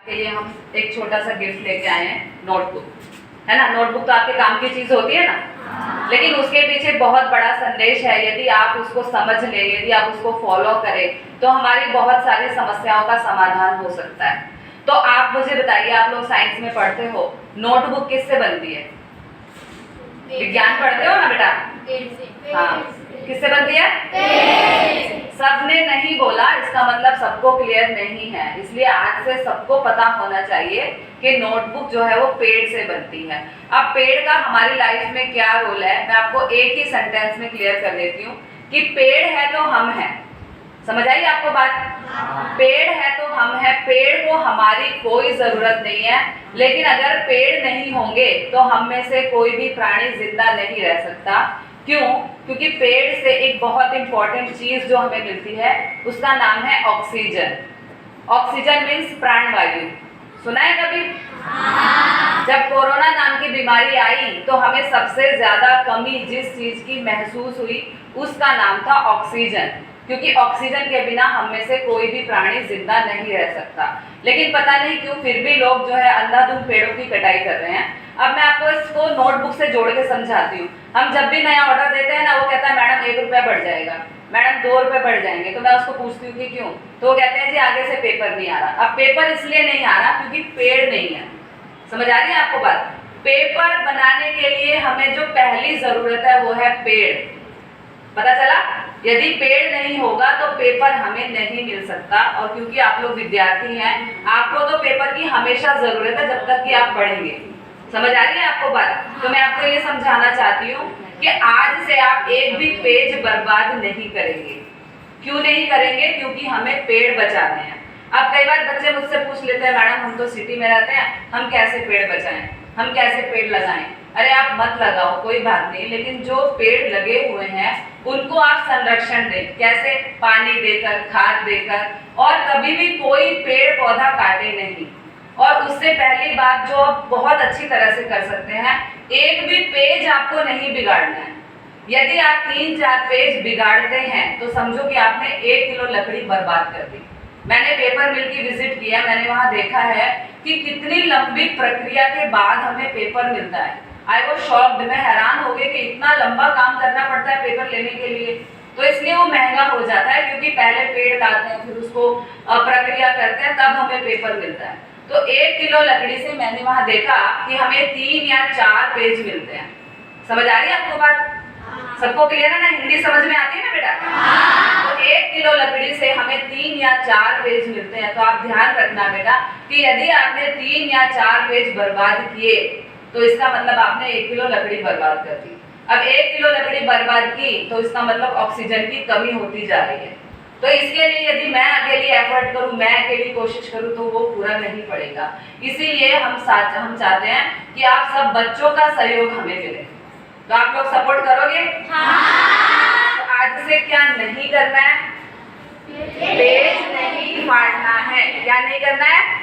के लिए हम एक छोटा सा गिफ्ट लेके आए हैं, नोटबुक। है ना, नोटबुक तो आपके काम की चीज होती है ना, लेकिन उसके पीछे बहुत बड़ा संदेश है। यदि आप उसको समझ ले, यदि आप उसको फॉलो करें, तो हमारी बहुत सारी समस्याओं का समाधान हो सकता है। तो आप मुझे बताइए, आप लोग साइंस में पढ़ते हो, नोटबुक किससे बनती है? विज्ञान पढ़ते हो ना बेटा? हाँ, किससे बनती है? सबने नहीं बोला, इसका मतलब सबको क्लियर नहीं है, इसलिए आज से सबको पता होना चाहिए कि नोटबुक जो है वो पेड़ से बनती है। अब पेड़ का हमारी लाइफ में क्या रोल है, मैं आपको एक ही सेंटेंस में क्लियर कर देती हूँ कि पेड़ है तो हम हैं। समझ आई आपको बात? पेड़ है तो हम हैं, पेड़ को हमारी कोई जरूरत नहीं है, लेकिन अगर पेड़ नहीं होंगे तो हम में से कोई भी प्राणी जिंदा नहीं रह सकता। क्यों? क्योंकि पेड़ से एक बहुत इंपॉर्टेंट चीज जो हमें मिलती है उसका नाम है ऑक्सीजन। ऑक्सीजन मीन्स प्राणवायु। सुना है कभी? जब कोरोना नाम की बीमारी आई तो हमें सबसे ज्यादा कमी जिस चीज की महसूस हुई उसका नाम था ऑक्सीजन, क्योंकि ऑक्सीजन के बिना हम में से कोई भी प्राणी जिंदा नहीं रह सकता। लेकिन पता नहीं क्यों फिर भी लोग जो है अंधाधुंध पेड़ों की कटाई कर रहे हैं। अब मैं आपको इसको नोटबुक से जोड़ के समझाती हूँ। हम जब भी नया ऑर्डर देते हैं ना, वो कहता है मैडम 1 रुपया बढ़ जाएगा, मैडम 2 रुपये बढ़ जाएंगे। तो मैं उसको पूछती हूँ कि क्यों? तो वो कहते हैं जी आगे से पेपर नहीं आ रहा। अब पेपर इसलिए नहीं आ रहा क्योंकि पेड़ नहीं है। समझ आ रही है आपको बात? पेपर बनाने के लिए हमें जो पहली जरूरत है वो है पेड़। पता चला? यदि पेड़ नहीं होगा तो पेपर हमें नहीं मिल सकता। और क्योंकि आप लोग विद्यार्थी हैं, आपको तो पेपर की हमेशा जरूरत है जब तक कि आप पढ़ेंगे। समझ आ रही है आपको बात? तो मैं आपको ये समझाना चाहती हूँ कि आज से आप एक भी पेज बर्बाद नहीं करेंगे। क्यों नहीं करेंगे? क्योंकि हमें पेड़ बचाने हैं। अब कई बार बच्चे मुझसे पूछ लेते हैं मैडम हम तो सिटी में रहते हैं, हम कैसे पेड़ बचाएं, हम कैसे पेड़ लगाएं? अरे आप मत लगाओ, कोई बात नहीं, लेकिन जो पेड़ लगे हुए हैं उनको आप संरक्षण दें। कैसे? पानी देकर, खाद देकर, और कभी भी कोई पेड़ पौधा काटे नहीं। और उससे पहली बात जो आप बहुत अच्छी तरह से कर सकते हैं, एक भी पेज आपको नहीं बिगाड़ना है। यदि आप 3-4 पेज बिगाड़ते हैं तो समझो कि आपने 1 किलो लकड़ी बर्बाद कर दी। मैंने पेपर मिल की विजिट किया, मैंने वहां देखा है कि कितनी लंबी प्रक्रिया के बाद हमें पेपर मिलता है। आई वॉज शॉक्ड, मैं हैरान हो गई कि इतना लंबा काम करना पड़ता है पेपर लेने के लिए। तो इसलिए वो महंगा हो जाता है, क्योंकि पहले पेड़ लाते हैं, फिर उसको प्रक्रिया करते हैं, तब हमें पेपर मिलता है। तो 1 किलो लकड़ी से मैंने वहां देखा कि हमें 3 या 4 पेज मिलते हैं। समझ आ रही है आपको बात? सबको क्लियर है ना? हिंदी समझ में आती है ना बेटा? तो 1 किलो लकड़ी से हमें 3 या 4 पेज मिलते हैं। तो आप ध्यान रखना बेटा कि यदि आपने 3 या 4 पेज बर्बाद किए तो इसका मतलब आपने 1 किलो लकड़ी बर्बाद कर दी। अब 1 किलो लकड़ी बर्बाद की तो इसका मतलब ऑक्सीजन की कमी होती जा रही है। तो इसके लिए यदि मैं अकेली एफर्ट करूं, मैं अकेली कोशिश करूं, तो वो पूरा नहीं पड़ेगा। इसीलिए हम चाहते हैं कि आप सब बच्चों का सहयोग हमें मिले। तो आप लोग सपोर्ट करोगे? तो आज से क्या नहीं करना है? पेज नहीं फाड़ना है। क्या नहीं करना है?